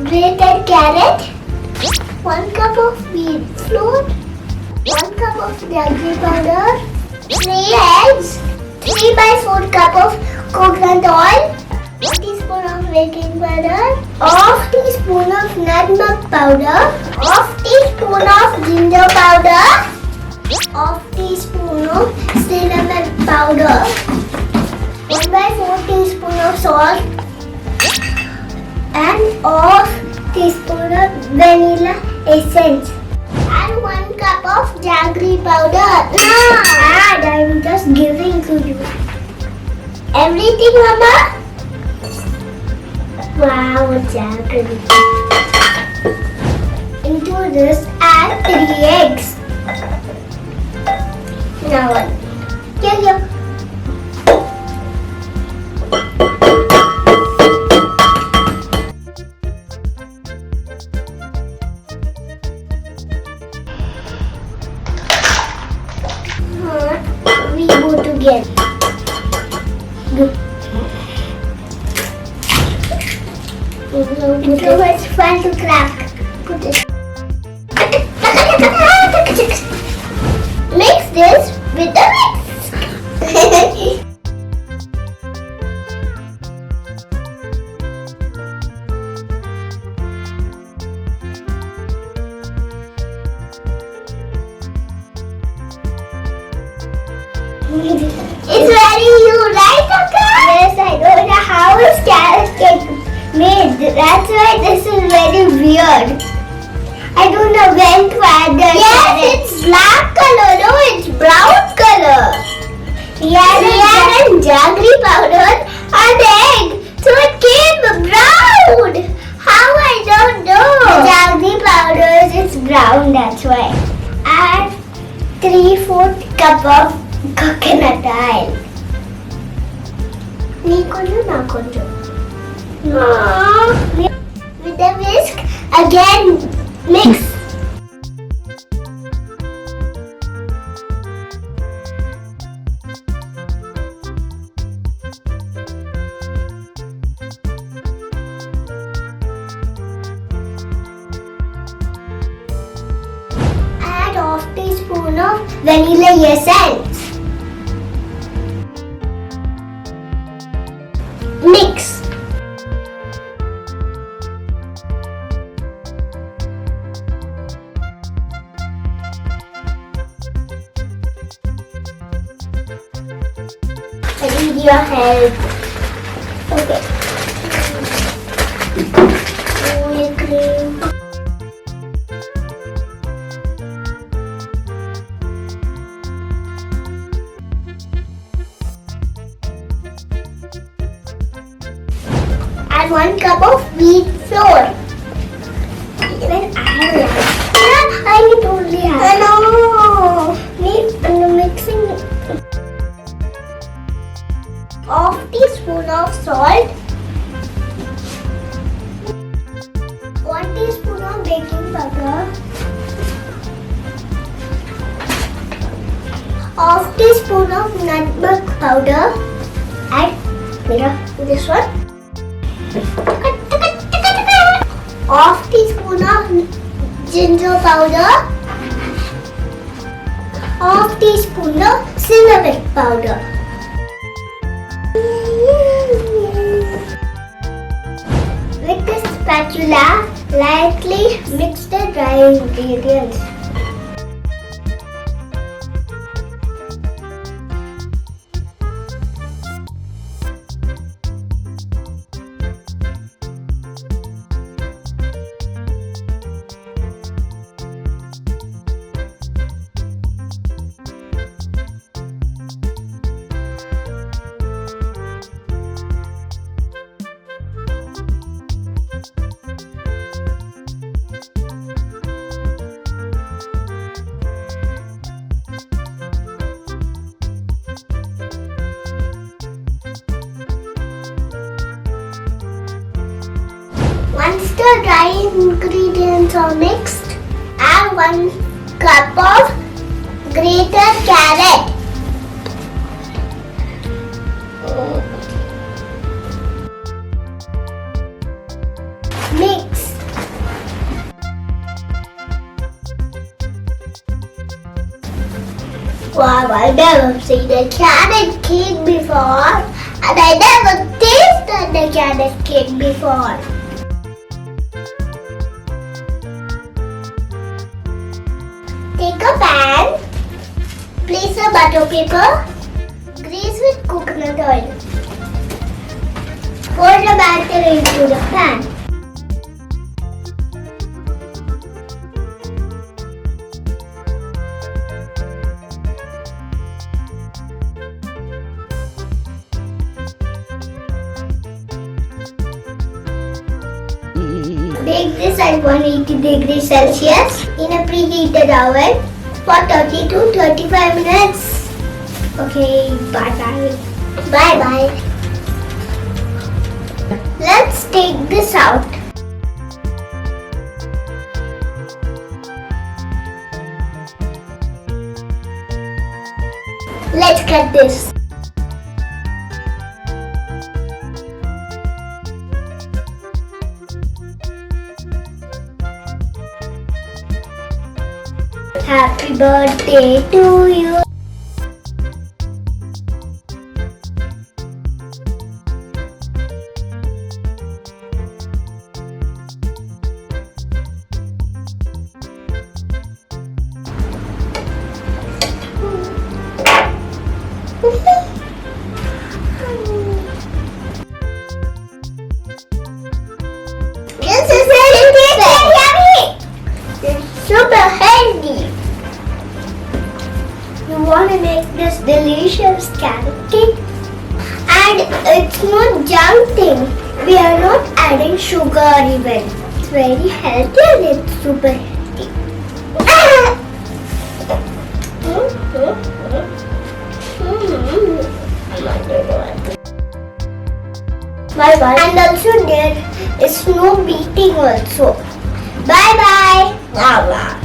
grated carrot, 1 cup of wheat flour, 1 cup of jaggery powder, 3 eggs, 3 by 4 cup of coconut oil, 1 teaspoon of baking powder, half teaspoon of nutmeg powder, half teaspoon of ginger powder, half teaspoon of cinnamon powder, 1 by 4 teaspoon of salt, and half teaspoon of vanilla essence. And 1 cup of jaggery powder. Add, I'm just giving to you. Everything, Mama? Wow, jaggery. Into this, add 3 eggs. Now, here. We go together. Good. It's so much fun to crack. Put it. Mix this with the whisk. It's very you, right, Akka? Yes, I don't know how is carrot cake made. That's why this is very weird. I don't know when to add the carrot. It's black color. No, it's brown color. Yeah, and jaggery powder and egg. So it came brown. How I don't know. The jaggery powder is brown. That's why. Add 3/4 cup of coconut oil. With the whisk, again mix. Add half teaspoon of vanilla essence. Mix. I need your help. Okay. Whipped cream. Add 1 cup of wheat flour. Even I need only half. No. I'm mixing half teaspoon of salt, 1 teaspoon of baking powder, half teaspoon of nutmeg powder, and this one. Half teaspoon of ginger powder, half teaspoon of cinnamon powder. With the spatula, lightly mix the dry ingredients. Once the dry ingredients are mixed, add 1 cup of grated carrot. Mix. Wow, I never seen a carrot cake before, and I never tasted the carrot cake before. Take a pan, place a butter paper, grease with coconut oil. Pour the batter into the pan. Bake this at 180 degrees Celsius in a preheated oven for 30 to 35 minutes. Okay, bye-bye. Bye-bye. Let's take this out. Let's cut this. Happy birthday to you. This is very yummy. It's super healthy. You want to make this delicious carrot cake, and it's not junk thing. We are not adding sugar even. It's very healthy and it's super healthy. Bye bye. And also there is no beating also. Bye bye. Bye bye.